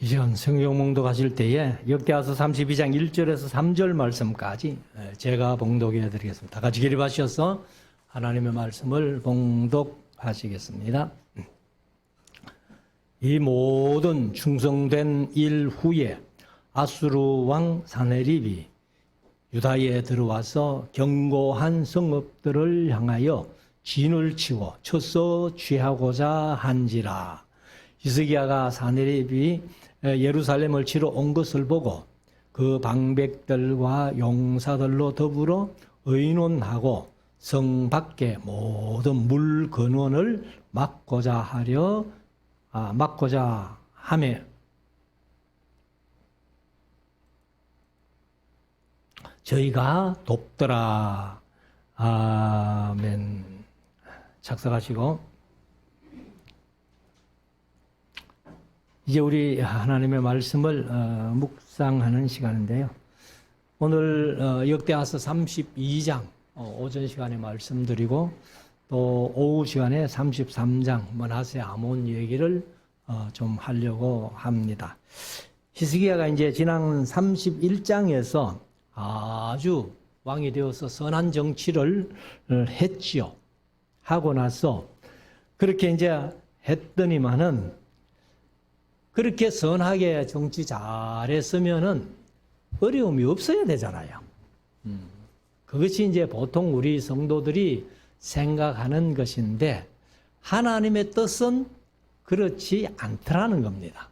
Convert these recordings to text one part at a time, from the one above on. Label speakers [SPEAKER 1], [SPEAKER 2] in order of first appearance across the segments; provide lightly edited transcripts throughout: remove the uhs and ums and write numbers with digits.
[SPEAKER 1] 이전 성경 봉독하실 때에 역대하서 32장 1절에서 3절 말씀까지 제가 봉독해 드리겠습니다. 다 같이 기립하셔서 하나님의 말씀을 봉독하시겠습니다. 이 모든 충성된 일 후에 아수르 왕 사네립이 유다에 들어와서 견고한 성읍들을 향하여 진을 치고 쳐서 취하고자 한지라. 히스기야가 사네립이 예루살렘을 치러 온 것을 보고 그 방백들과 용사들로 더불어 의논하고 성 밖의 모든 물 근원을 막고자 하며 저희가 돕더라. 아멘. 작성하시고 이제 우리 하나님의 말씀을 묵상하는 시간인데요. 오늘 역대하서 32장 오전 시간에 말씀드리고 또 오후 시간에 33장 므낫세 아몬 얘기를 좀 하려고 합니다. 히스기야가 이제 지난 31장에서 아주 왕이 되어서 선한 정치를 했지요. 하고 나서 그렇게 이제 했더니만은 그렇게 선하게 정치 잘했으면은 어려움이 없어야 되잖아요. 그것이 이제 보통 우리 성도들이 생각하는 것인데 하나님의 뜻은 그렇지 않더라는 겁니다.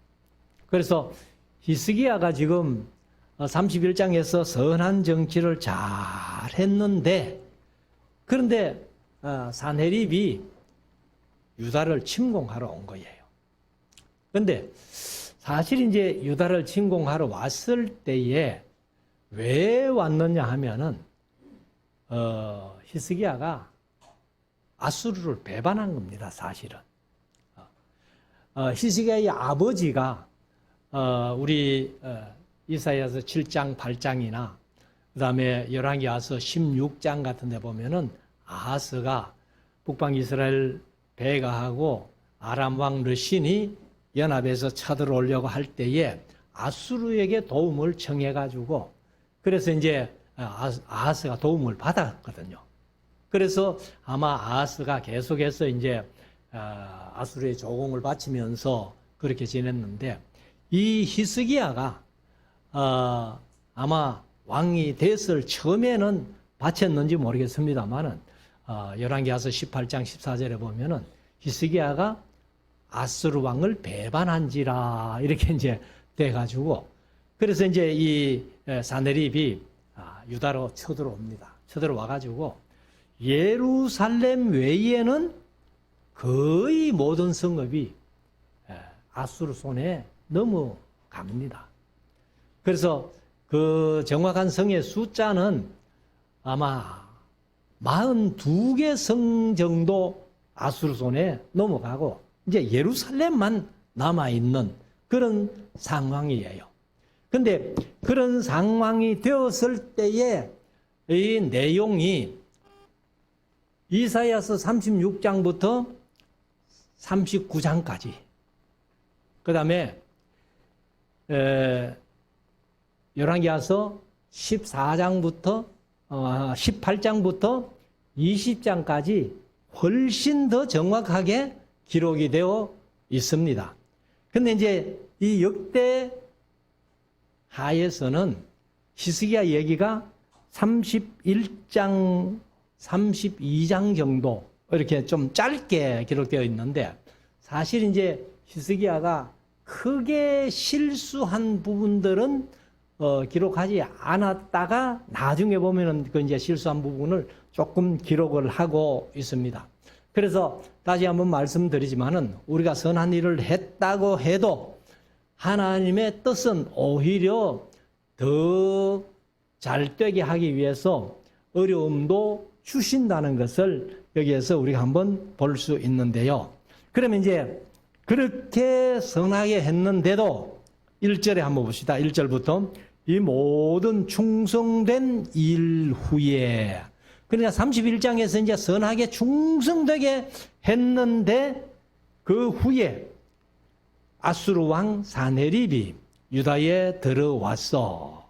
[SPEAKER 1] 그래서 히스기야가 지금 31장에서 선한 정치를 잘 했는데 그런데 사네립이 유다를 침공하러 온 거예요. 그런데 사실 이제 유다를 침공하러 왔을 때에 왜 왔느냐 하면은 히스기야가 아수르를 배반한 겁니다. 사실은 히스기야의 아버지가 우리 이사야서 7장 8장이나 그다음에 열왕기하서 16장 같은 데 보면은 아하스가 북방 이스라엘 베가하고 아람 왕 르신이 연합해서 쳐들어오려고 할 때에 아수르에게 도움을 청해가지고 그래서 이제 아하스가 도움을 받았거든요. 그래서 아마 아하스가 계속해서 이제 아수르의 조공을 바치면서 그렇게 지냈는데 이 히스기야가 아마 왕이 됐을 처음에는 바쳤는지 모르겠습니다만은 열왕기하서 18장 14절에 보면은 히스기야가 아수르 왕을 배반한지라 이렇게 이제 돼가지고 그래서 이제 이 사네립이 유다로 쳐들어옵니다. 쳐들어와가지고 예루살렘 외에는 거의 모든 성읍이 아수르 손에 넘어갑니다. 그래서 그 정확한 성의 숫자는 아마 42개 성 정도 아수르 손에 넘어가고 이제 예루살렘만 남아있는 그런 상황이에요. 근데 그런 상황이 되었을 때에 이 내용이 이사야서 36장부터 39장까지 그 다음에 열왕기하서 14장부터 18장부터 20장까지 훨씬 더 정확하게 기록이 되어 있습니다. 근데 이제 이 역대 하에서는 히스기야 얘기가 31장, 32장 정도 이렇게 좀 짧게 기록되어 있는데 사실 이제 히스기야가 크게 실수한 부분들은 기록하지 않았다가 나중에 보면은 그 이제 실수한 부분을 조금 기록을 하고 있습니다. 그래서 다시 한번 말씀드리지만은 우리가 선한 일을 했다고 해도 하나님의 뜻은 오히려 더 잘되게 하기 위해서 어려움도 주신다는 것을 여기에서 우리가 한번 볼 수 있는데요. 그러면 이제 그렇게 선하게 했는데도 1절에 한번 봅시다. 1절부터 이 모든 충성된 일 후에 그러니까 31장에서 이제 선하게 충성되게 했는데 그 후에 아수르 왕 사네립이 유다에 들어왔어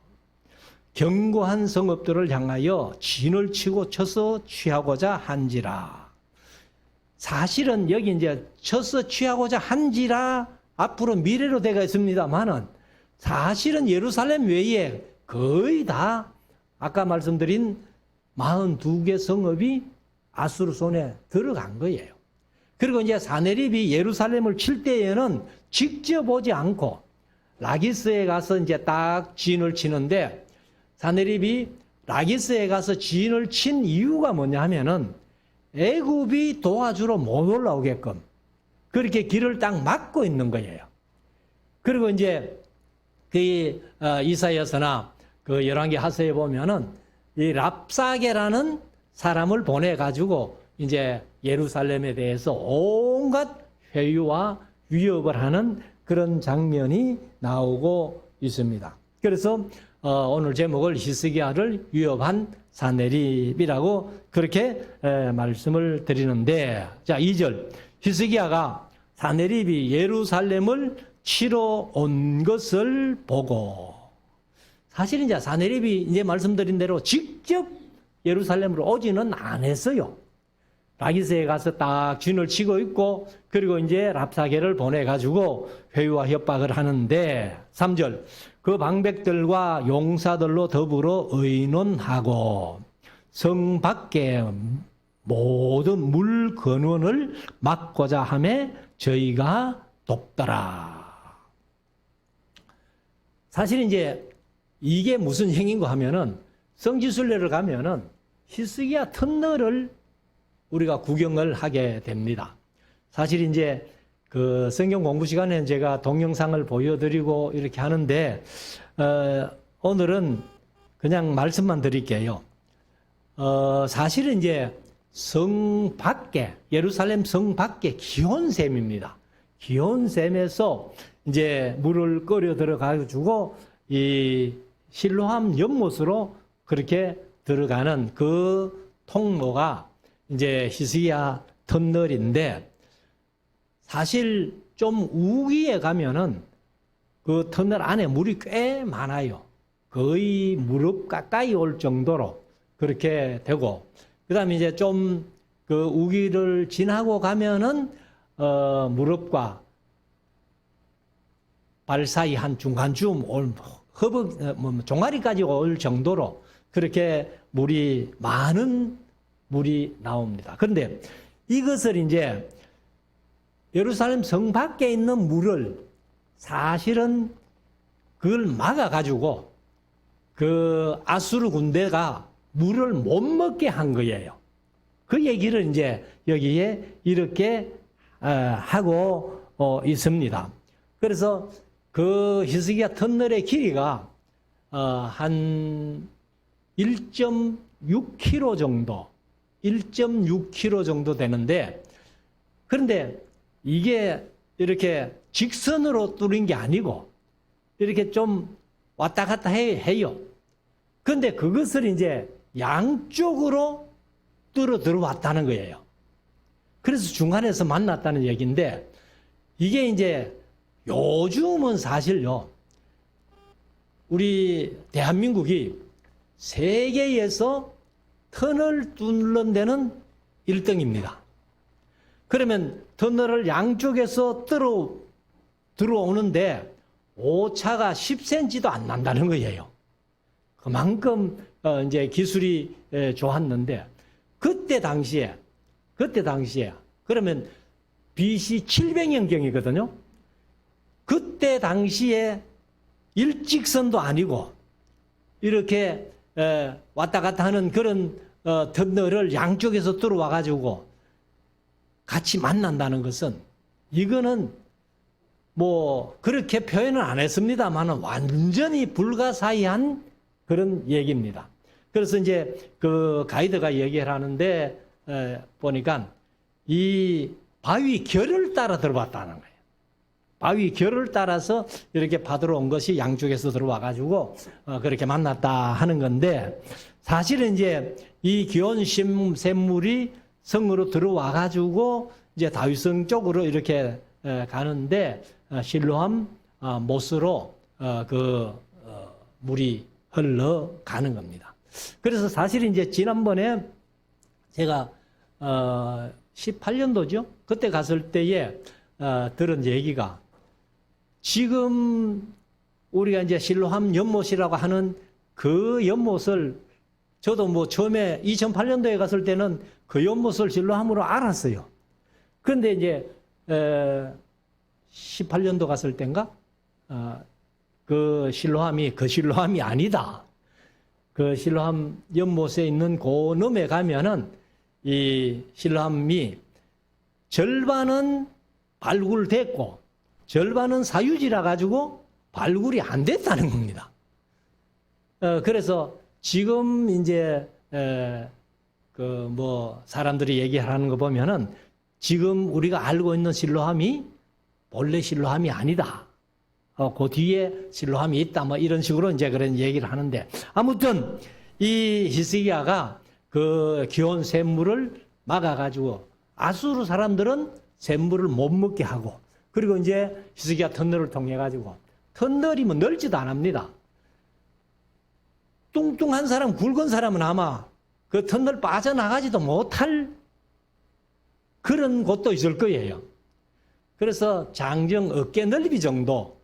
[SPEAKER 1] 견고한 성읍들을 향하여 진을 치고 쳐서 취하고자 한지라. 사실은 여기 이제 쳐서 취하고자 한지라 앞으로 미래로 되어 있습니다만은 사실은 예루살렘 외에 거의 다 아까 말씀드린 42개 성읍이 아수르 손에 들어간 거예요. 그리고 이제 사네립이 예루살렘을 칠 때에는 직접 오지 않고 라기스에 가서 이제 딱 진을 치는데 사네립이 라기스에 가서 진을 친 이유가 뭐냐 하면은 애굽이 도와주러 못 올라오게끔 그렇게 길을 딱 막고 있는 거예요. 그리고 이제 그 이사야서나 그 열왕기 하서에 보면은 이 랍사게라는 사람을 보내 가지고 이제 예루살렘에 대해서 온갖 회유와 위협을 하는 그런 장면이 나오고 있습니다. 그래서 오늘 제목을 히스기야를 위협한 사네립이라고 그렇게 말씀을 드리는데, 자 2절 히스기야가 사네립이 예루살렘을 치러 온 것을 보고, 사실 이제 사네립이 이제 말씀드린 대로 직접 예루살렘으로 오지는 않았어요. 라기스에 가서 딱 진을 치고 있고, 그리고 이제 랍사게를 보내가지고 회유와 협박을 하는데, 3절 그 방백들과 용사들로 더불어 의논하고 성 밖에 모든 물 근원을 막고자 하매 저희가 돕더라. 사실 이제 이게 무슨 행인가 하면은 성지순례를 가면은 히스기야 터널을 우리가 구경을 하게 됩니다. 사실 이제 그 성경 공부 시간에 제가 동영상을 보여드리고 이렇게 하는데, 오늘은 그냥 말씀만 드릴게요. 사실은 이제 성 밖에, 예루살렘 성 밖에 기온샘입니다. 기온샘에서 이제 물을 끓여 들어가지고 이 실로암 연못으로 그렇게 들어가는 그 통로가 이제 히스기야 터널인데, 사실 좀 우기에 가면은 그 터널 안에 물이 꽤 많아요. 거의 무릎 가까이 올 정도로 그렇게 되고, 그 다음에 이제 좀 그 우기를 지나고 가면은 무릎과 발 사이 한 중간쯤 올 허벅 종아리까지 올 정도로 그렇게 물이 많은 물이 나옵니다. 그런데 이것을 이제 예루살렘 성 밖에 있는 물을 사실은 그걸 막아가지고 그 아수르 군대가 물을 못 먹게 한 거예요. 그 얘기를 이제 여기에 이렇게 하고 있습니다. 그래서 그 히스기야 터널의 길이가 한 1.6km 정도, 1.6km 정도 되는데, 그런데 이게 이렇게 직선으로 뚫린 게 아니고 이렇게 좀 왔다 갔다 해요. 그런데 그것을 이제 양쪽으로 뚫어 들어왔다는 거예요. 그래서 중간에서 만났다는 얘기인데, 이게 이제 요즘은 사실요, 우리 대한민국이 세계에서 터널 뚫는 데는 1등입니다. 그러면 터널을 양쪽에서 들어오는데 오차가 10cm도 안 난다는 거예요. 그만큼 이제 기술이 좋았는데, 그때 당시에 그러면 BC 700년경이거든요. 그때 당시에 일직선도 아니고 이렇게 왔다 갔다 하는 그런 터널을 양쪽에서 들어와 가지고 같이 만난다는 것은, 이거는 뭐 그렇게 표현을 안 했습니다만은 완전히 불가사의한 그런 얘기입니다. 그래서 이제 그 가이드가 얘기를 하는데 보니까 이 바위 결을 따라 들어왔다는 거예요. 바위 결을 따라서 이렇게 받으러 온 것이 양쪽에서 들어와 가지고 그렇게 만났다 하는 건데, 사실은 이제 이 기온 샘물이 성으로 들어와 가지고 이제 다윗성 쪽으로 이렇게 가는데 실로암 못으로 물이 흘러가는 겁니다. 그래서 사실 이제 지난번에 제가 18년도죠. 그때 갔을 때에 들은 얘기가 지금 우리가 이제 실로암 연못이라고 하는 그 연못을 저도 뭐 처음에 2008년도에 갔을 때는 그 연못을 실로암으로 알았어요. 그런데 이제 18년도 갔을 때인가 그 실로암이 아니다. 그 실로암 연못에 있는 그 넘에 가면은 이 실로암이 절반은 발굴됐고 절반은 사유지라 가지고 발굴이 안 됐다는 겁니다. 그래서 지금 이제 사람들이 얘기하는 거 보면은 지금 우리가 알고 있는 실로암이 본래 실로암이 아니다. 그 뒤에 실로암이 있다. 뭐 이런 식으로 이제 그런 얘기를 하는데 아무튼 이 히스기야가 그 기온 샘물을 막아가지고 아수르 사람들은 샘물을 못 먹게 하고 그리고 이제 히스기야 터널을 통해 가지고 터널이 뭐 넓지도 않습니다. 뚱뚱한 사람, 굵은 사람은 아마 그 터널 빠져나가지도 못할 그런 곳도 있을 거예요. 그래서 장정 어깨 넓이 정도,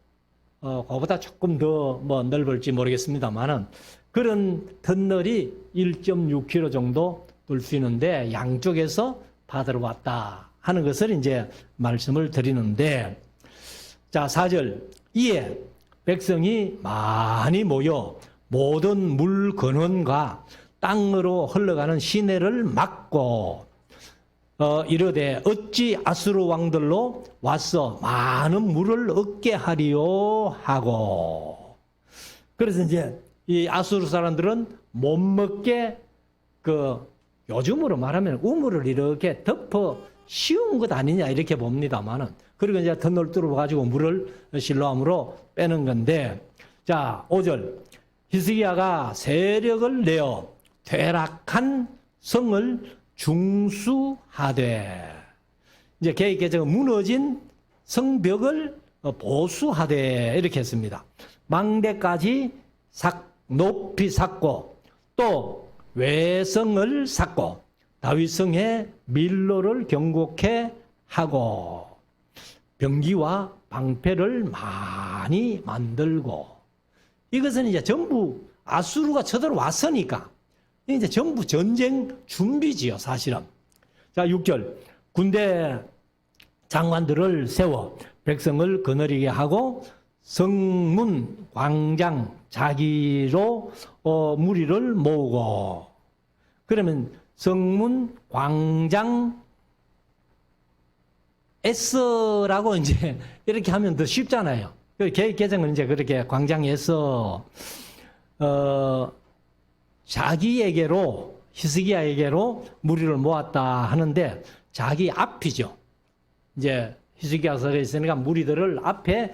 [SPEAKER 1] 그거보다 조금 더 뭐 넓을지 모르겠습니다만은 그런 터널이 1.6km 정도 돌 수 있는데 양쪽에서 받으러 왔다 하는 것을 이제 말씀을 드리는데 자, 4절. 이에 백성이 많이 모여 모든 물 근원과 땅으로 흘러가는 시내를 막고 이르되 어찌 아수르 왕들로 와서 많은 물을 얻게 하리요 하고 그래서 이제 이 아수르 사람들은 못 먹게 요즘으로 말하면 우물을 이렇게 덮어 씌운 것 아니냐 이렇게 봅니다만은 그리고 이제 터널 뚫어 가지고 물을 실로암으로 빼는 건데 자 5절 히스기야가 세력을 내어 퇴락한 성을 중수하되 이제 개혁개정은 무너진 성벽을 보수하되 이렇게 했습니다. 망대까지 높이 쌓고 또 외성을 쌓고 다윗성에 밀로를 경곡해 하고 병기와 방패를 많이 만들고 이것은 이제 전부 아수르가 쳐들어왔으니까 이제 전부 전쟁 준비지요, 사실은. 자, 6절. 군대 장관들을 세워 백성을 거느리게 하고 성문, 광장, 자기로 무리를 모으고 그러면 성문, 광장, 에서라고 이제 이렇게 하면 더 쉽잖아요. 개정은 이제 그렇게 광장에서 자기에게로 히스기야에게로 무리를 모았다 하는데 자기 앞이죠. 이제 히스기야서에 있으니까 무리들을 앞에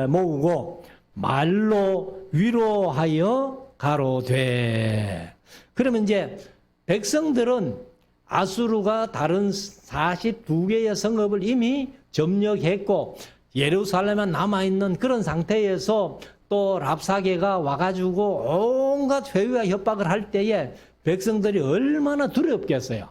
[SPEAKER 1] 모으고 말로 위로하여 가로되 그러면 이제 백성들은 아수르가 다른 42개의 성읍을 이미 점령했고 예루살렘에 남아있는 그런 상태에서 또 랍사게가 와가지고 온갖 회유와 협박을 할 때에 백성들이 얼마나 두렵겠어요.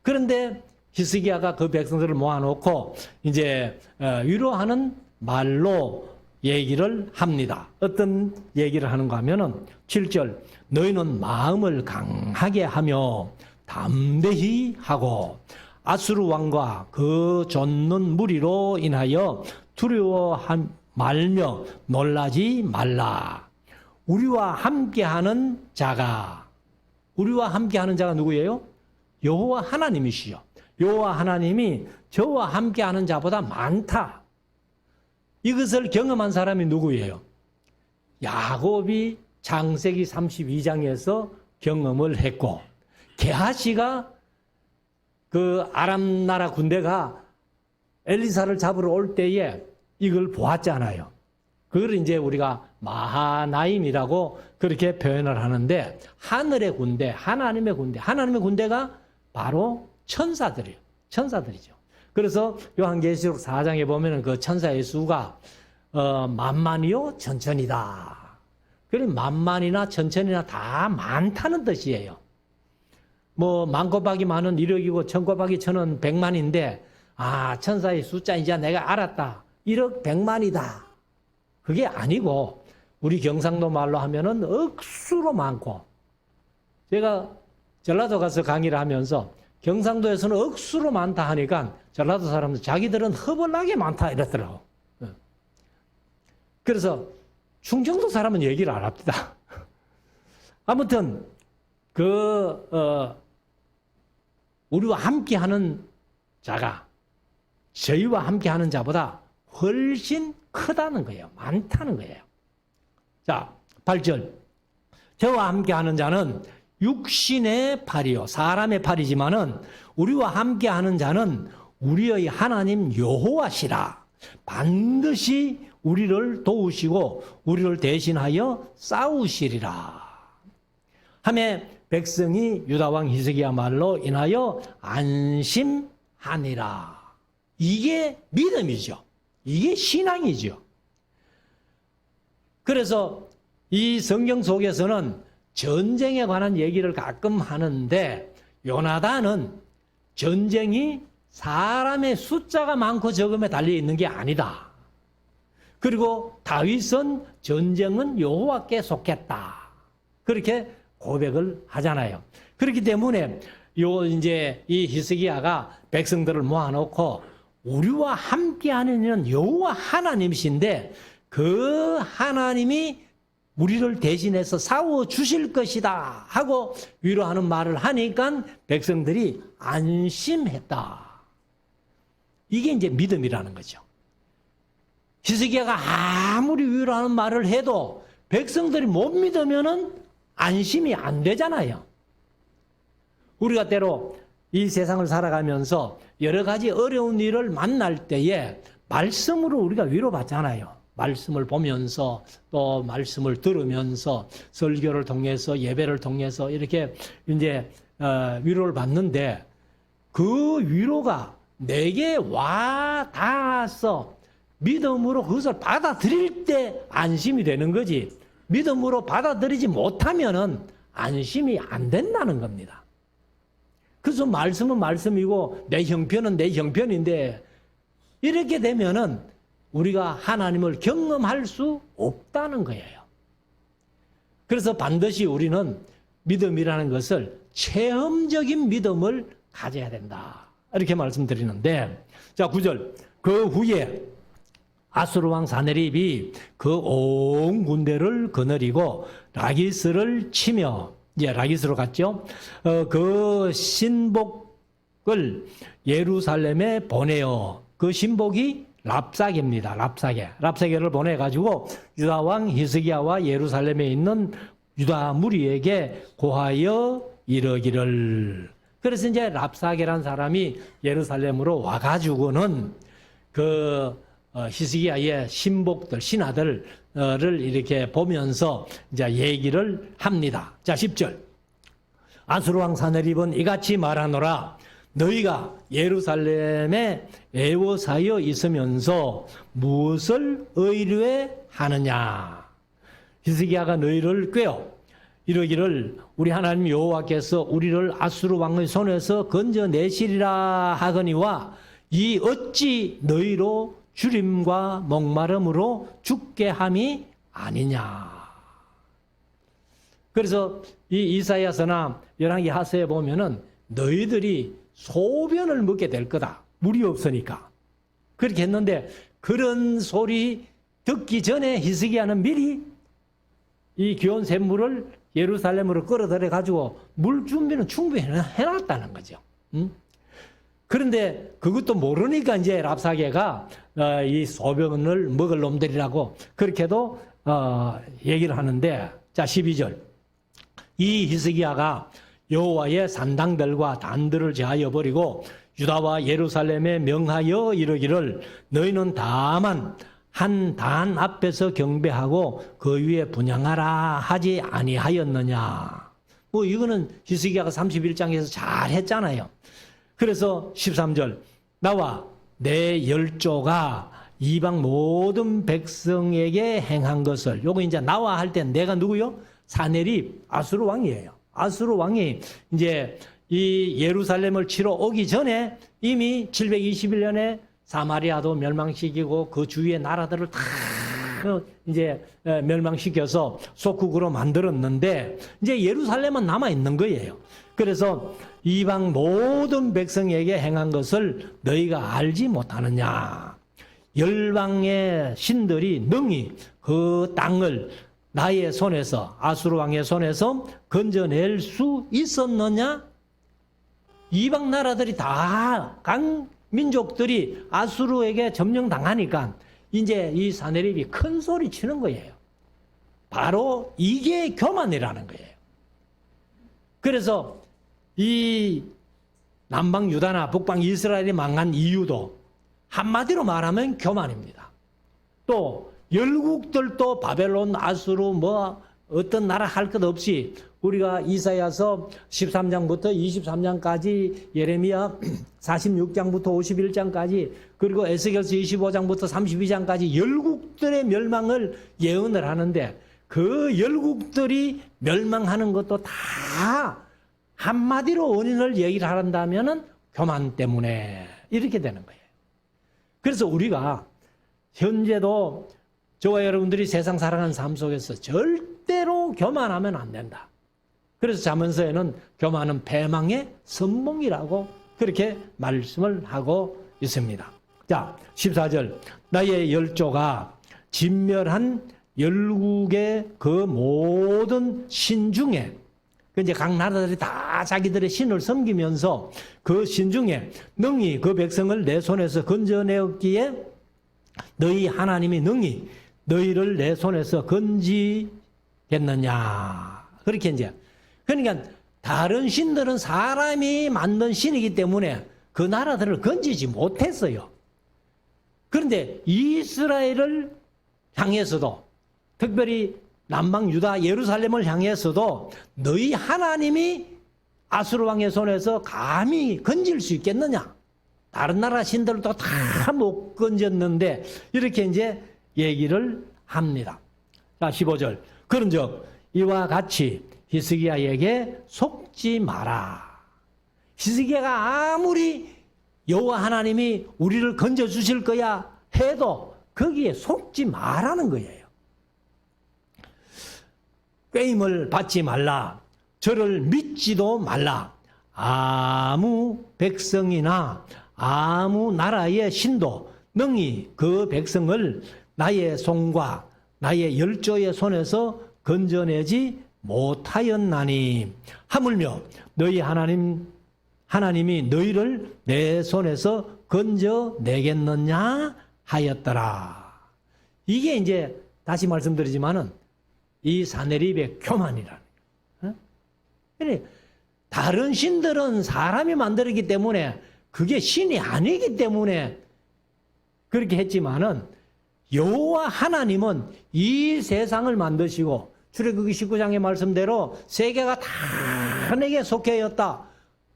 [SPEAKER 1] 그런데 히스기야가 그 백성들을 모아놓고 이제 위로하는 말로 얘기를 합니다. 어떤 얘기를 하는가 하면은 7절 너희는 마음을 강하게 하며 담대히 하고 아수르 왕과 그 좇는 무리로 인하여 두려워하며 말며 놀라지 말라. 우리와 함께하는 자가 누구예요? 여호와 하나님이시죠. 여호와 하나님이 저와 함께하는 자보다 많다. 이것을 경험한 사람이 누구예요? 야곱이 창세기 32장에서 경험을 했고 게하시가 그 아람 나라 군대가 엘리사를 잡으러 올 때에 이걸 보았잖아요. 그걸 이제 우리가 마하나임이라고 그렇게 표현을 하는데 하늘의 군대, 하나님의 군대가 바로 천사들이죠. 그래서 요한계시록 4장에 보면은 그 천사의 수가 만만이요 천천이다. 그래 만만이나 천천이나 다 많다는 뜻이에요. 뭐 만 곱하기 만은 1억이고 천 곱하기 천은 100만인데 천사의 숫자 이제 내가 알았다. 1억 100만이다. 그게 아니고 우리 경상도 말로 하면은 억수로 많고, 제가 전라도 가서 강의를 하면서 경상도에서는 억수로 많다 하니까 전라도 사람들 자기들은 허벌나게 많다 이랬더라고. 그래서 충청도 사람은 얘기를 안 합니다. 아무튼 우리와 함께하는 자가 저희와 함께하는 자보다 훨씬 크다는 거예요. 많다는 거예요. 자, 8절. 저와 함께하는 자는 육신의 팔이요 사람의 팔이지만은 우리와 함께하는 자는 우리의 하나님 여호와시라. 반드시 우리를 도우시고 우리를 대신하여 싸우시리라. 하매 백성이 유다왕 히스기야 말로 인하여 안심하니라. 이게 믿음이죠. 이게 신앙이죠. 그래서 이 성경 속에서는 전쟁에 관한 얘기를 가끔 하는데, 요나단은 전쟁이 사람의 숫자가 많고 적음에 달려 있는 게 아니다. 그리고 다윗은 전쟁은 여호와께 속했다. 그렇게 고백을 하잖아요. 그렇기 때문에 이제 이 히스기야가 백성들을 모아놓고 우리와 함께하는 이는 여호와 하나님이신데 그 하나님이 우리를 대신해서 싸워 주실 것이다 하고 위로하는 말을 하니까 백성들이 안심했다. 이게 이제 믿음이라는 거죠. 히스기야가 아무리 위로하는 말을 해도 백성들이 못 믿으면은 안심이 안 되잖아요. 우리가 때로 이 세상을 살아가면서 여러 가지 어려운 일을 만날 때에 말씀으로 우리가 위로받잖아요. 말씀을 보면서 또 말씀을 들으면서 설교를 통해서 예배를 통해서 이렇게 이제 위로를 받는데, 그 위로가 내게 와 닿아서 믿음으로 그것을 받아들일 때 안심이 되는 거지, 믿음으로 받아들이지 못하면은 안심이 안 된다는 겁니다. 그래서 말씀은 말씀이고 내 형편은 내 형편인데, 이렇게 되면은 우리가 하나님을 경험할 수 없다는 거예요. 그래서 반드시 우리는 믿음이라는 것을 체험적인 믿음을 가져야 된다. 이렇게 말씀드리는데, 자, 9절. 그 후에 아수르 왕 사네립이 그 온 군대를 거느리고 라기스를 치며, 이제 라기스로 갔죠. 그 신복을 예루살렘에 보내어, 그 신복이 랍사게입니다. 랍사게를 보내가지고 유다 왕 히스기야와 예루살렘에 있는 유다 무리에게 고하여 이르기를. 그래서 이제 랍사게란 사람이 예루살렘으로 와가지고는 그 히스기야의 신복들, 신하들을 이렇게 보면서 이제 얘기를 합니다. 자, 10절. 아수르 왕 사네립은 이같이 말하노라. 너희가 예루살렘에 애워사여 있으면서 무엇을 의뢰 하느냐. 히스기야가 너희를 꾀어 이르기를 우리 하나님 여호와께서 우리를 아수르 왕의 손에서 건져내시리라 하거니와 이 어찌 너희로 주림과 목마름으로 죽게 함이 아니냐. 그래서 이 이사야서나 열왕기 하서에 보면은 너희들이 소변을 먹게 될 거다. 물이 없으니까. 그렇게 했는데, 그런 소리 듣기 전에 히스기야는 미리 이 귀한 샘물을 예루살렘으로 끌어들여 가지고 물 준비는 충분히 해놨다는 거죠. 그런데 그것도 모르니까 이제 랍사게가 이 소변을 먹을 놈들이라고 그렇게도 얘기를 하는데, 자, 12절. 이 히스기야가 여호와의 산당들과 단들을 제하여 버리고 유다와 예루살렘에 명하여 이르기를 너희는 다만 한 단 앞에서 경배하고 그 위에 분향하라 하지 아니하였느냐. 뭐 이거는 히스기야가 31장에서 잘 했잖아요. 그래서 13절. 나와 내 열조가 이방 모든 백성에게 행한 것을, 요거 이제 나와 할 때 내가 누구요? 사네립 아수르 왕이에요. 아수르 왕이 이제 이 예루살렘을 치러 오기 전에 이미 721년에 사마리아도 멸망시키고 그 주위의 나라들을 다 이제 멸망시켜서 속국으로 만들었는데 이제 예루살렘은 남아 있는 거예요. 그래서 이방 모든 백성에게 행한 것을 너희가 알지 못하느냐? 열방의 신들이 능히 그 땅을 나의 손에서, 아수르 왕의 손에서 건져낼 수 있었느냐? 이방 나라들이 다 각 민족들이 아수르에게 점령당하니까 이제 이 사네립이 큰 소리 치는 거예요. 바로 이게 교만이라는 거예요. 그래서 이 남방 유다나 북방 이스라엘이 망한 이유도 한마디로 말하면 교만입니다. 또 열국들도 바벨론, 아수르 뭐 어떤 나라 할 것 없이 우리가 이사야서 13장부터 23장까지, 예레미야 46장부터 51장까지, 그리고 에스겔서 25장부터 32장까지 열국들의 멸망을 예언을 하는데 그 열국들이 멸망하는 것도 다 한마디로 원인을 얘기를 한다면은 교만 때문에 이렇게 되는 거예요. 그래서 우리가 현재도 저와 여러분들이 세상 살아가는 삶 속에서 절대로 교만하면 안 된다. 그래서 잠언서에는 교만은 패망의 선봉이라고 그렇게 말씀을 하고 있습니다. 자, 14절. 나의 열조가 진멸한 열국의 그 모든 신 중에, 이제 각 나라들이 다 자기들의 신을 섬기면서 그 신 중에 능히 그 백성을 내 손에서 건져내었기에 너희 하나님이 능히 너희를 내 손에서 건지겠느냐. 그렇게 이제. 그러니까 다른 신들은 사람이 만든 신이기 때문에 그 나라들을 건지지 못했어요. 그런데 이스라엘을 향해서도, 특별히 남방 유다 예루살렘을 향해서도 너희 하나님이 아수르 왕의 손에서 감히 건질 수 있겠느냐? 다른 나라 신들도 다 못 건졌는데 이렇게 이제 얘기를 합니다. 자, 15절. 그런즉 이와 같이 히스기야에게 속지 마라. 히스기야가 아무리 여호와 하나님이 우리를 건져 주실 거야 해도 거기에 속지 마라는 거예요. 꾀임을 받지 말라. 저를 믿지도 말라. 아무 백성이나 아무 나라의 신도 능히 그 백성을 나의 손과 나의 열조의 손에서 건져내지 못하였나니 하물며 너희 하나님이 너희를 내 손에서 건져내겠느냐 하였더라. 이게 이제 다시 말씀드리지만은 이 사네립의 교만이라는 거예요. 다른 신들은 사람이 만들었기 때문에 그게 신이 아니기 때문에 그렇게 했지만은 여호와 하나님은 이 세상을 만드시고 출애굽기 19장의 말씀대로 세계가 다 내게 속해였다.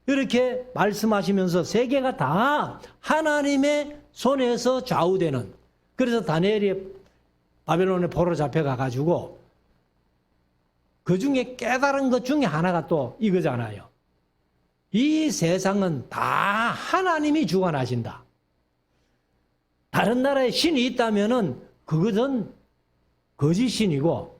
[SPEAKER 1] 이렇게 말씀하시면서 세계가 다 하나님의 손에서 좌우되는, 그래서 다니엘이 바벨론에 포로 잡혀가가지고 그 중에 깨달은 것 중에 하나가 또 이거잖아요. 이 세상은 다 하나님이 주관하신다. 다른 나라에 신이 있다면은 그것은 거짓신이고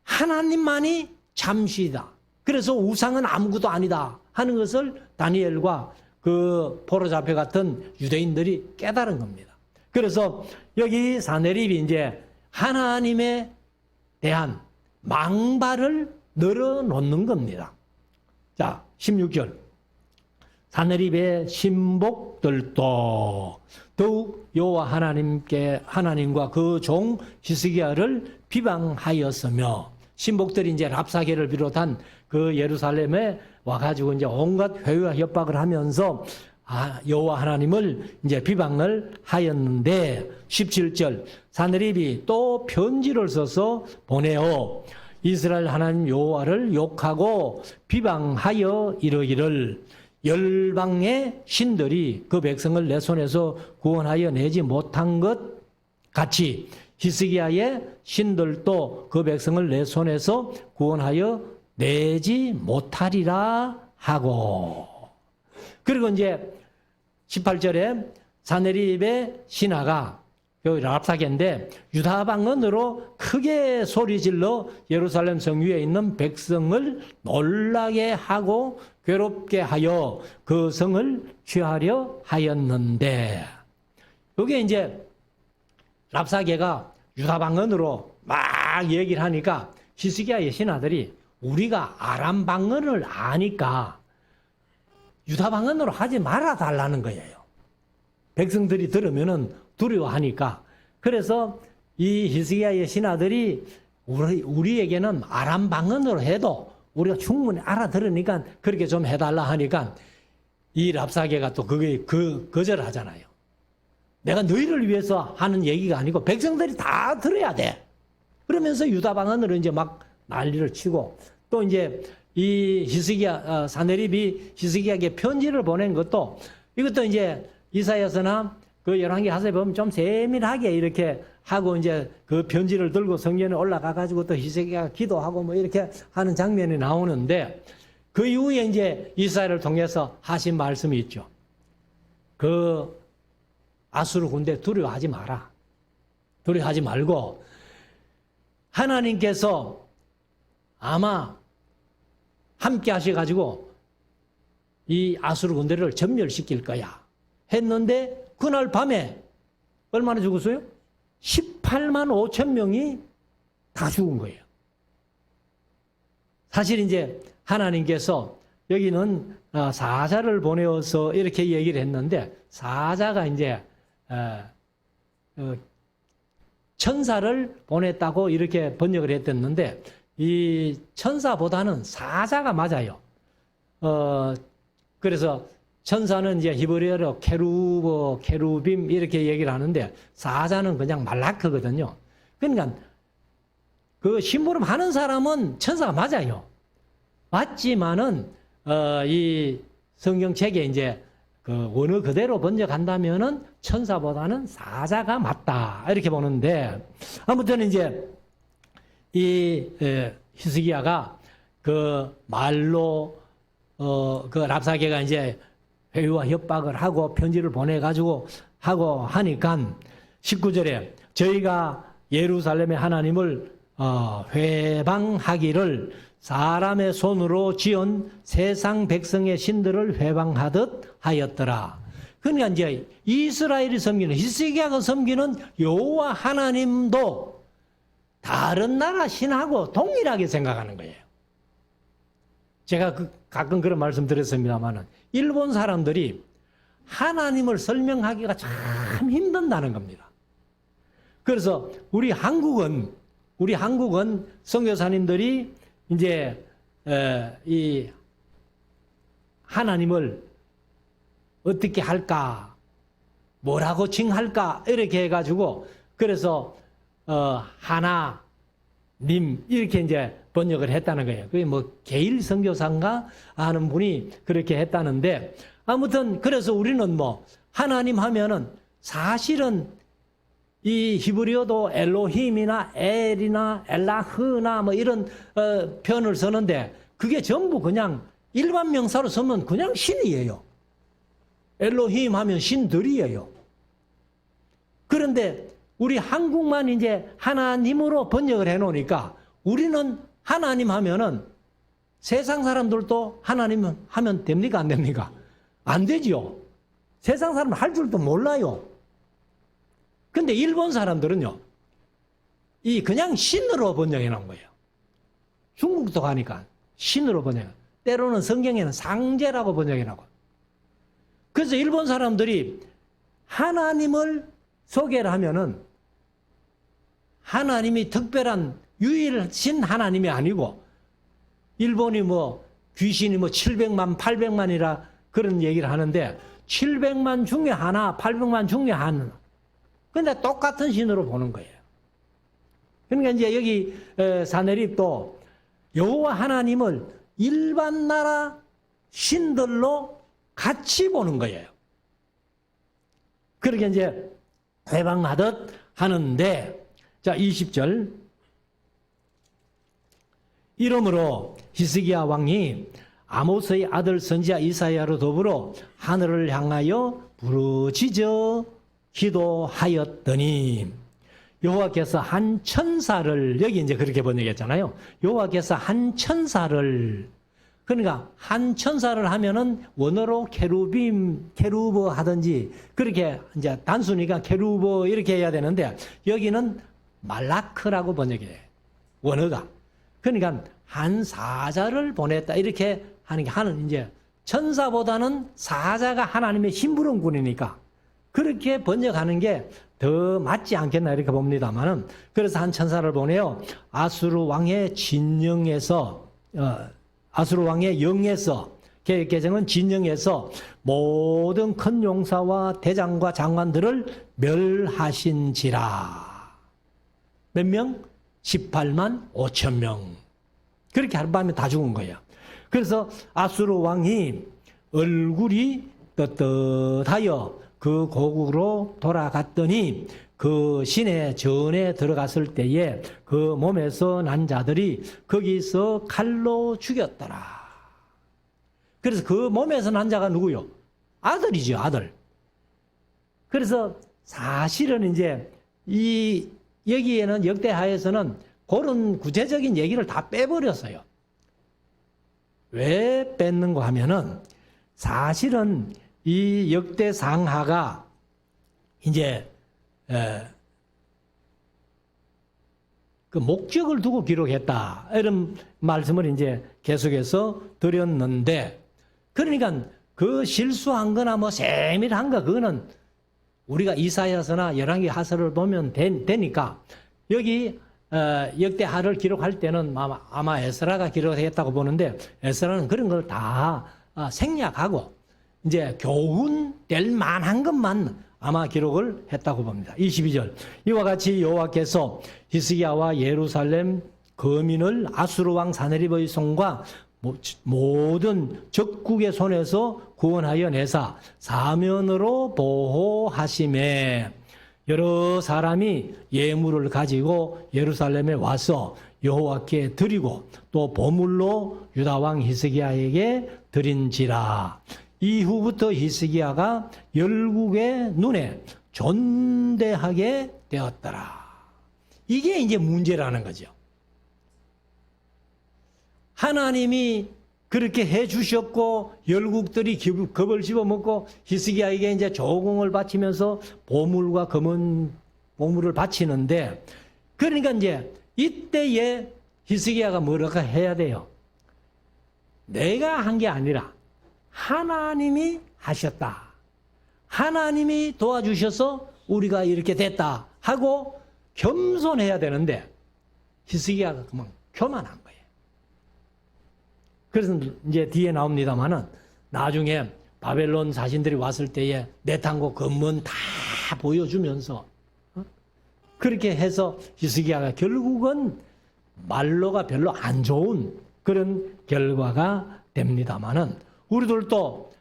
[SPEAKER 1] 하나님만이 참신이다. 그래서 우상은 아무것도 아니다 하는 것을 다니엘과 그 포로 잡혀갔던 유대인들이 깨달은 겁니다. 그래서 여기 사네립이 이제 하나님에 대한 망발을 늘어놓는 겁니다. 자, 16절. 사네립의 신복들도 더욱 여호와 하나님과 그 종 히스기야를 비방하였으며, 신복들이 이제 랍사게를 비롯한 그 예루살렘에 와가지고 이제 온갖 회유와 협박을 하면서 여호와 하나님을 이제 비방을 하였는데, 17절. 사네립이 또 편지를 써서 보내어 이스라엘 하나님 여호와를 욕하고 비방하여 이르기를 열방의 신들이 그 백성을 내 손에서 구원하여 내지 못한 것 같이 히스기야의 신들도 그 백성을 내 손에서 구원하여 내지 못하리라 하고. 그리고 이제 18절에 사네립의 신하가 랍사게인데 유다 방언으로 크게 소리질러 예루살렘 성 위에 있는 백성을 놀라게 하고 괴롭게 하여 그 성을 취하려 하였는데, 여기 이제 랍사게가 유다 방언으로 막 얘기를 하니까 히스기야의 신하들이 우리가 아람 방언을 아니까 유다 방언으로 하지 말아 달라는 거예요. 백성들이 들으면은 두려워하니까. 그래서 이 히스기야의 신하들이 우리에게는 아람 방언으로 해도 우리가 충분히 알아들으니까 그렇게 좀 해달라 하니까 이 랍사게가 또 그게 거절하잖아요. 내가 너희를 위해서 하는 얘기가 아니고 백성들이 다 들어야 돼. 그러면서 유다 방언으로 이제 막 난리를 치고, 또 이제 이 히스기야 사네립이 히스기야에게 편지를 보낸 것도, 이것도 이제 이사야서나 그 열왕기 하서에 보면 좀 세밀하게 이렇게 하고 이제 그 편지를 들고 성전에 올라가 가지고 또 히스기야가 기도하고 뭐 이렇게 하는 장면이 나오는데, 그 이후에 이제 이사야를 통해서 하신 말씀이 있죠. 그 아수르 군대 두려워하지 마라. 두려워하지 말고 하나님께서 아마 함께 하셔가지고 이 아수르 군대를 전멸시킬 거야 했는데, 그날 밤에 얼마나 죽었어요? 18만 5천 명이 다 죽은 거예요. 사실 이제 하나님께서 여기는 사자를 보내어서 이렇게 얘기를 했는데, 사자가 이제 천사를 보냈다고 이렇게 번역을 했었는데, 이 천사보다는 사자가 맞아요. 그래서 천사는 이제 히브리어로 케루빔 이렇게 얘기를 하는데, 사자는 그냥 말라크거든요. 그러니까 그 심부름 하는 사람은 천사가 맞아요. 맞지만은 이 성경책에 이제 그 원어 그대로 번역한다면은 천사보다는 사자가 맞다 이렇게 보는데, 아무튼 이제 이 히스기야가 그 말로 그 랍사게가 이제 회유와 협박을 하고 편지를 보내가지고 하고 하니까 19절에 저희가 예루살렘의 하나님을 회방하기를 사람의 손으로 지은 세상 백성의 신들을 회방하듯 하였더라. 그러니까 이제 이스라엘이 섬기는, 히스기야가 섬기는 여호와 하나님도 다른 나라 신하고 동일하게 생각하는 거예요. 제가 가끔 그런 말씀 드렸습니다만은, 일본 사람들이 하나님을 설명하기가 참 힘든다는 겁니다. 그래서 우리 한국은 선교사님들이 이제 이 하나님을 어떻게 할까, 뭐라고 칭할까 이렇게 해가지고, 그래서 하나님 이렇게 이제 번역을 했다는 거예요. 그게 뭐 게일 선교사인가 하는 분이 그렇게 했다는데, 아무튼 그래서 우리는 뭐 하나님 하면은 사실은 이 히브리어도 엘로힘이나 엘이나 엘라흐나 뭐 이런 표현을 쓰는데, 그게 전부 그냥 일반 명사로 쓰면 그냥 신이에요. 엘로힘 하면 신들이에요. 그런데 우리 한국만 이제 하나님으로 번역을 해 놓으니까, 우리는 하나님 하면은 세상 사람들도 하나님 하면 됩니까? 안 됩니까? 안 되죠. 세상 사람은 할 줄도 몰라요. 근데 일본 사람들은요, 이 그냥 신으로 번역해 놓은 거예요. 중국도 가니까 신으로 번역해. 때로는 성경에는 상제라고 번역해 놓고. 그래서 일본 사람들이 하나님을 소개를 하면은 하나님이 특별한 유일신 하나님이 아니고, 일본이 뭐 귀신이 뭐 700만, 800만이라 그런 얘기를 하는데, 700만 중에 하나, 800만 중에 하나. 근데 똑같은 신으로 보는 거예요. 그러니까 이제 여기 사네립도 여호와 하나님을 일반 나라 신들로 같이 보는 거예요. 그렇게 이제 회방하듯 하는데, 자, 20절. 이러므로 히스기야 왕이 아모스의 아들 선지자 이사야로 더불어 하늘을 향하여 부르짖어 기도하였더니 여호와께서 한 천사를, 여기 이제 그렇게 번역했잖아요. 여호와께서 한 천사를, 그러니까 한 천사를 하면은 원어로 케루버 하든지 그렇게 이제 단순히가 케루버 이렇게 해야 되는데 여기는 말라크라고 번역해. 원어가. 그러니까 한 사자를 보냈다 이렇게 하는 게, 하는 이제 천사보다는 사자가 하나님의 심부름꾼이니까 그렇게 번역하는 게 더 맞지 않겠나 이렇게 봅니다만은, 그래서 한 천사를 보내요. 아수르 왕의 진영에서 아수르 왕의 영에서, 개정은 진영에서 모든 큰 용사와 대장과 장관들을 멸하신지라. 몇 명? 18만 5천 명. 그렇게 하룻밤에 다 죽은 거예요. 그래서 아수르 왕이 얼굴이 떳떳하여 그 고국으로 돌아갔더니 그 시내 전에 들어갔을 때에 그 몸에서 난 자들이 거기서 칼로 죽였더라. 그래서 그 몸에서 난 자가 누구요? 아들이죠, 아들. 그래서 사실은 이제 여기에는 역대하에서는 그런 구체적인 얘기를 다 빼버렸어요. 왜 뺐는가 하면은 사실은 이 역대상하가 이제 그 목적을 두고 기록했다 이런 말씀을 이제 계속해서 드렸는데, 그러니까 그 실수한 거나 뭐 세밀한 거 그거는 우리가 이사야서나 열왕기 하서를 보면 되니까, 여기 역대하를 기록할 때는 아마 에스라가 기록했다고 보는데 에스라는 그런 걸 다 생략하고 이제 교훈 될 만한 것만 아마 기록을 했다고 봅니다. 22절. 이와 같이 여호와께서 히스기야와 예루살렘 거민을 아수르 왕 사네립의 손과 모든 적국의 손에서 구원하여 내사 사면으로 보호하심에 여러 사람이 예물을 가지고 예루살렘에 와서 여호와께 드리고 또 보물로 유다 왕 히스기야에게 드린지라. 이후부터 히스기야가 열국의 눈에 존대하게 되었더라. 이게 이제 문제라는 거죠. 하나님이 그렇게 해 주셨고 열국들이 겁을 집어먹고 히스기야에게 이제 조공을 바치면서 보물과 검은 보물을 바치는데, 그러니까 이제 이때에 히스기야가 뭐라고 해야 돼요? 내가 한 게 아니라 하나님이 하셨다. 하나님이 도와주셔서 우리가 이렇게 됐다 하고 겸손해야 되는데 히스기야가 그만 교만한 거예요. 그래서 이제 뒤에 나옵니다만은 나중에 바벨론 사신들이 왔을 때에 내탄고 검문 다 보여주면서 그렇게 해서 히스기야가 결국은 말로가 별로 안 좋은 그런 결과가 됩니다만은, 우리들도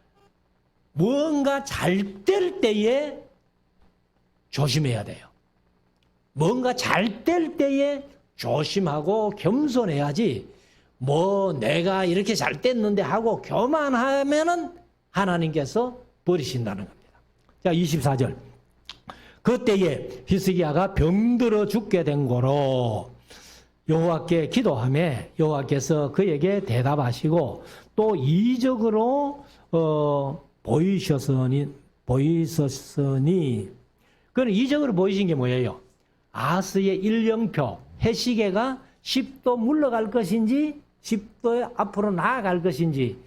[SPEAKER 1] 뭔가 잘 될 때에 조심해야 돼요. 뭔가 잘 될 때에 조심하고 겸손해야지, 뭐 내가 이렇게 잘 됐는데 하고 교만하면은 하나님께서 버리신다는 겁니다. 자, 24절. 그때에 히스기야가 병들어 죽게 된 거로 여호와께 기도하매 여호와께서 그에게 대답하시고 또 이적으로 보이셨으니 그는 이적으로 보이신 게 뭐예요? 아스의 일령표 해시계가 10도 물러갈 것인지 10도 앞으로 나아갈 것인지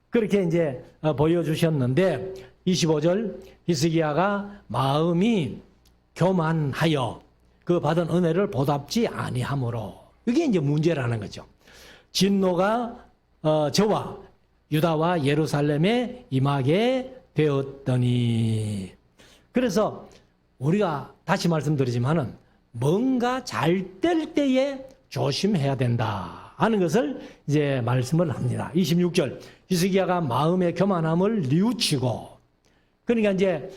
[SPEAKER 1] 그렇게 이제 보여주셨는데, 25절 히스기야가 마음이 교만하여 그 받은 은혜를 보답지 아니하므로, 이게 이제 문제라는 거죠. 진노가 저와 유다와 예루살렘에 임하게 되었더니, 그래서 우리가 다시 말씀드리지만은 뭔가 잘 될 때에 조심해야 된다. 하는 것을 이제 말씀을 합니다. 26절. 히스기야가 마음의 교만함을 뉘우치고, 그러니까 이제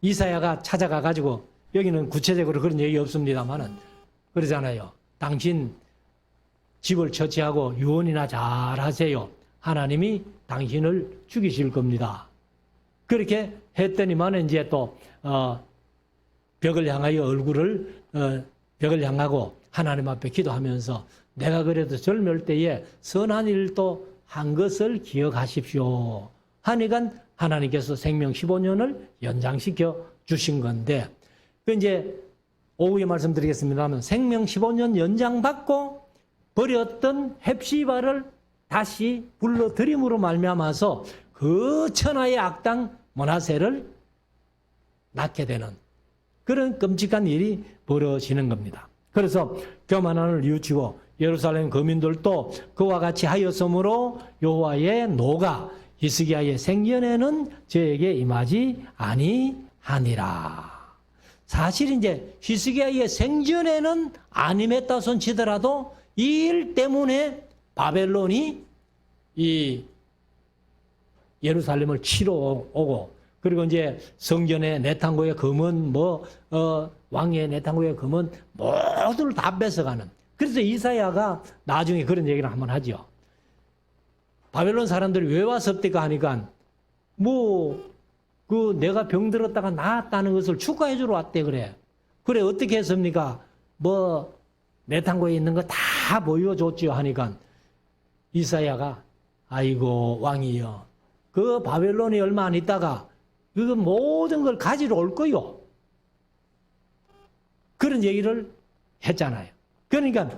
[SPEAKER 1] 이사야가 찾아가 가지고, 여기는 구체적으로 그런 얘기 없습니다만은 그러잖아요. 당신 집을 처치하고 유언이나 잘하세요. 하나님이 당신을 죽이실 겁니다. 그렇게 했더니만 이제 또 벽을 향하여 벽을 향하고 하나님 앞에 기도하면서 내가 그래도 젊을 때에 선한 일도 한 것을 기억하십시오. 하니까 하나님께서 생명 15년을 연장시켜 주신 건데, 그 이제 오후에 말씀드리겠습니다만 생명 15년 연장받고 버렸던 헵시바를 다시 불러들임으로 말미암아서 그 천하의 악당 므낫세를 낳게 되는 그런 끔찍한 일이 벌어지는 겁니다. 그래서 교만함을 뉘우치고 예루살렘 거민들도 그와 같이 하였으므로 여호와의 노가 히스기야의 생전에는 저에게 임하지 아니하니라. 사실 이제 히스기야의 생전에는 안 임했다 손치더라도 이 일 때문에 바벨론이 이 예루살렘을 치러 오고, 그리고 이제 성전의 내탕고의 금은 왕의 내탕고의 금은 모두를 다 뺏어가는. 그래서 이사야가 나중에 그런 얘기를 한번 하죠. 바벨론 사람들이 왜 왔었대까 하니까 내가 병들었다가 나았다는 것을 축하해 주러 왔대 그래. 그래 어떻게 했습니까? 내탕고에 있는 거 다 보여줬지요 하니까 이사야가 아이고 왕이여, 그 바벨론이 얼마 안 있다가 그 모든 걸 가지러 올 거요. 그런 얘기를 했잖아요. 그러니까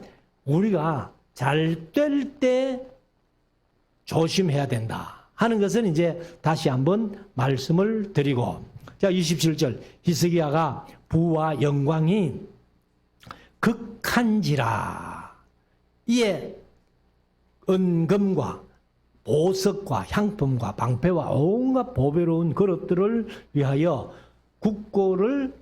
[SPEAKER 1] 우리가 잘 될 때 조심해야 된다 하는 것은 이제 다시 한번 말씀을 드리고, 자 27절 히스기야가 부와 영광이 극한지라. 이에 은금과 보석과 향품과 방패와 온갖 보배로운 그릇들을 위하여 국고를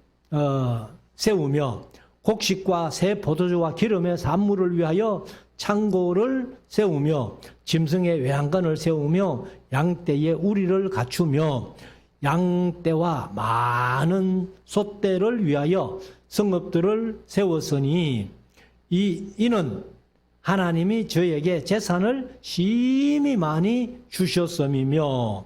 [SPEAKER 1] 세우며 곡식과 새 포도주와 기름의 산물을 위하여 창고를 세우며 짐승의 외양간을 세우며 양떼의 우리를 갖추며 양떼와 많은 소떼를 위하여 성읍들을 세웠으니 이는 하나님이 저에게 재산을 심히 많이 주셨음이며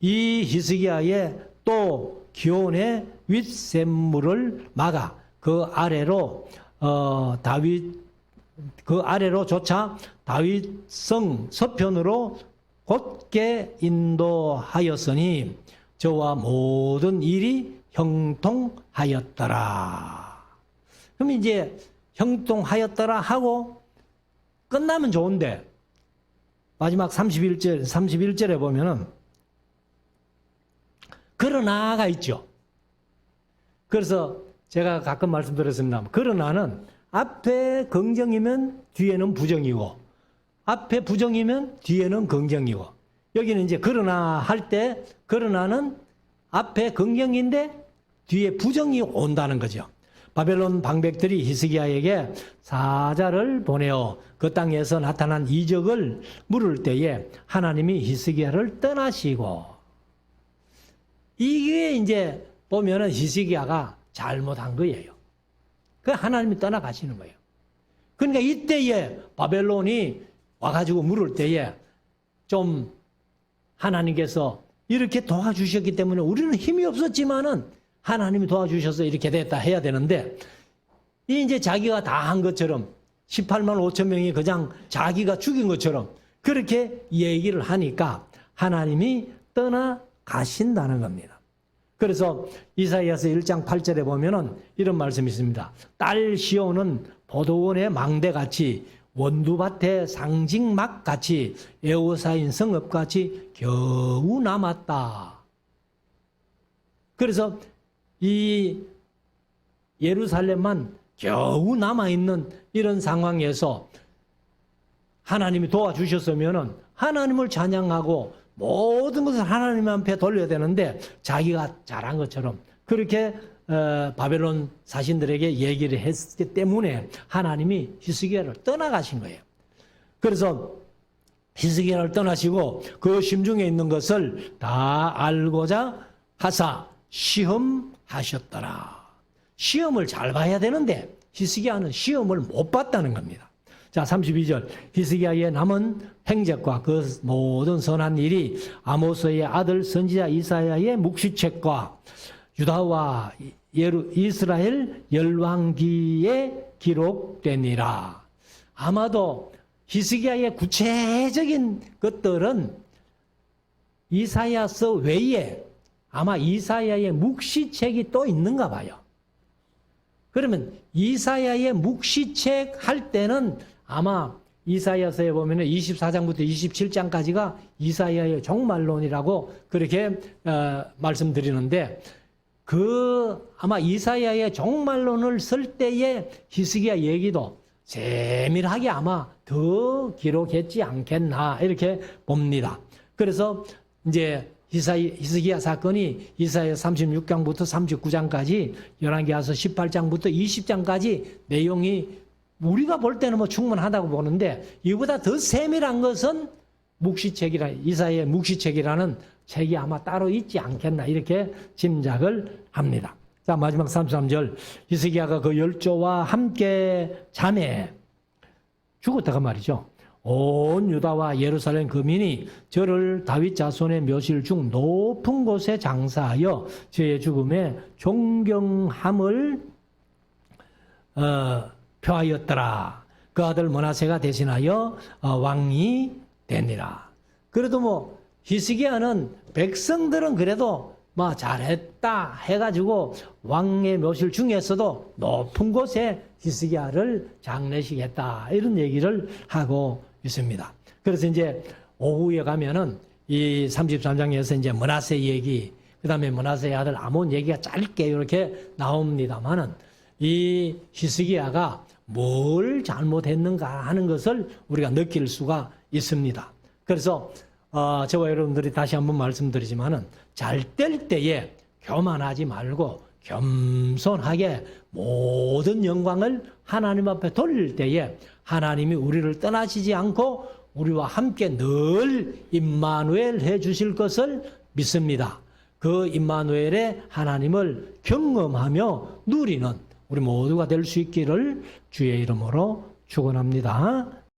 [SPEAKER 1] 이 히스기야의 또 기온의 윗샘물을 막아 그 아래로조차 다윗성 서편으로 곧게 인도하였으니 저와 모든 일이 형통하였더라. 그럼 이제 형통하였더라 하고 끝나면 좋은데 마지막 31절에 보면은 그러나가 있죠. 그래서 제가 가끔 말씀드렸습니다. 그러나는 앞에 긍정이면 뒤에는 부정이고 앞에 부정이면 뒤에는 긍정이고, 여기는 이제 그러나 할 때 그러나는 앞에 긍정인데 뒤에 부정이 온다는 거죠. 바벨론 방백들이 히스기야에게 사자를 보내어 그 땅에서 나타난 이적을 물을 때에 하나님이 히스기야를 떠나시고, 이게 이제 보면은 히스기야가 잘못한 거예요. 그 하나님이 떠나가시는 거예요. 그러니까 이때에 바벨론이 와가지고 물을 때에 좀 하나님께서 이렇게 도와주셨기 때문에 우리는 힘이 없었지만은 하나님이 도와주셔서 이렇게 됐다 해야 되는데, 이제 자기가 다 한 것처럼 18만 5천 명이 그냥 자기가 죽인 것처럼 그렇게 얘기를 하니까 하나님이 떠나가신다는 겁니다. 그래서 이사야서 1장 8절에 보면은 이런 말씀이 있습니다. 딸 시온은 포도원의 망대같이 원두밭의 상징막같이 에워싸인 성읍같이 겨우 남았다. 그래서 이 예루살렘만 겨우 남아있는 이런 상황에서 하나님이 도와주셨으면 하나님을 찬양하고 모든 것을 하나님 앞에 돌려야 되는데 자기가 잘한 것처럼 그렇게 바벨론 사신들에게 얘기를 했기 때문에 하나님이 히스기야를 떠나가신 거예요. 그래서 히스기야를 떠나시고 그 심중에 있는 것을 다 알고자 하사 시험하셨더라. 시험을 잘 봐야 되는데 히스기야는 시험을 못 봤다는 겁니다. 자, 32절. 히스기야의 남은 행적과 그 모든 선한 일이 아모스의 아들 선지자 이사야의 묵시책과 유다와 이스라엘 열왕기에 기록되니라. 아마도 히스기야의 구체적인 것들은 이사야서 외에 아마 이사야의 묵시책이 또 있는가 봐요. 그러면 이사야의 묵시책 할 때는 아마 이사야서에 보면 24장부터 27장까지가 이사야의 종말론이라고 그렇게 말씀드리는데 아마 이사야의 종말론을 쓸 때의 히스기야 얘기도 세밀하게 아마 더 기록했지 않겠나 이렇게 봅니다. 그래서 이제 히스기야 사건이 이사야 36장부터 39장까지 열왕기하서 18장부터 20장까지 내용이 우리가 볼 때는 뭐 충분하다고 보는데 이보다 더 세밀한 것은 이사야의 묵시책이라는 책이 아마 따로 있지 않겠나 이렇게 짐작을 합니다. 자, 마지막 33절. 히스기야가 그 열조와 함께 잠에 죽었다가 말이죠. 온 유다와 예루살렘 거민이 저를 다윗 자손의 묘실 중 높은 곳에 장사하여 저의 죽음에 존경함을 표하였더라. 그 아들 므낫세가 대신하여 왕이 되니라. 그래도 뭐 히스기야는 백성들은 그래도 뭐 잘했다 해가지고 왕의 묘실 중에서도 높은 곳에 히스기야를 장례식했다 이런 얘기를 하고 있습니다. 그래서 이제 오후에 가면은 이 33장에서 이제 므낫세 얘기, 그 다음에 므낫세의 아들 아몬 얘기가 짧게 이렇게 나옵니다만은 이 히스기야가 뭘 잘못했는가 하는 것을 우리가 느낄 수가 있습니다. 그래서 저와 여러분들이 다시 한번 말씀드리지만은 잘 될 때에 교만하지 말고 겸손하게 모든 영광을 하나님 앞에 돌릴 때에 하나님이 우리를 떠나시지 않고 우리와 함께 늘 임마누엘 해 주실 것을 믿습니다. 그 임마누엘의 하나님을 경험하며 누리는 우리 모두가 될 수 있기를 주의 이름으로 축원합니다.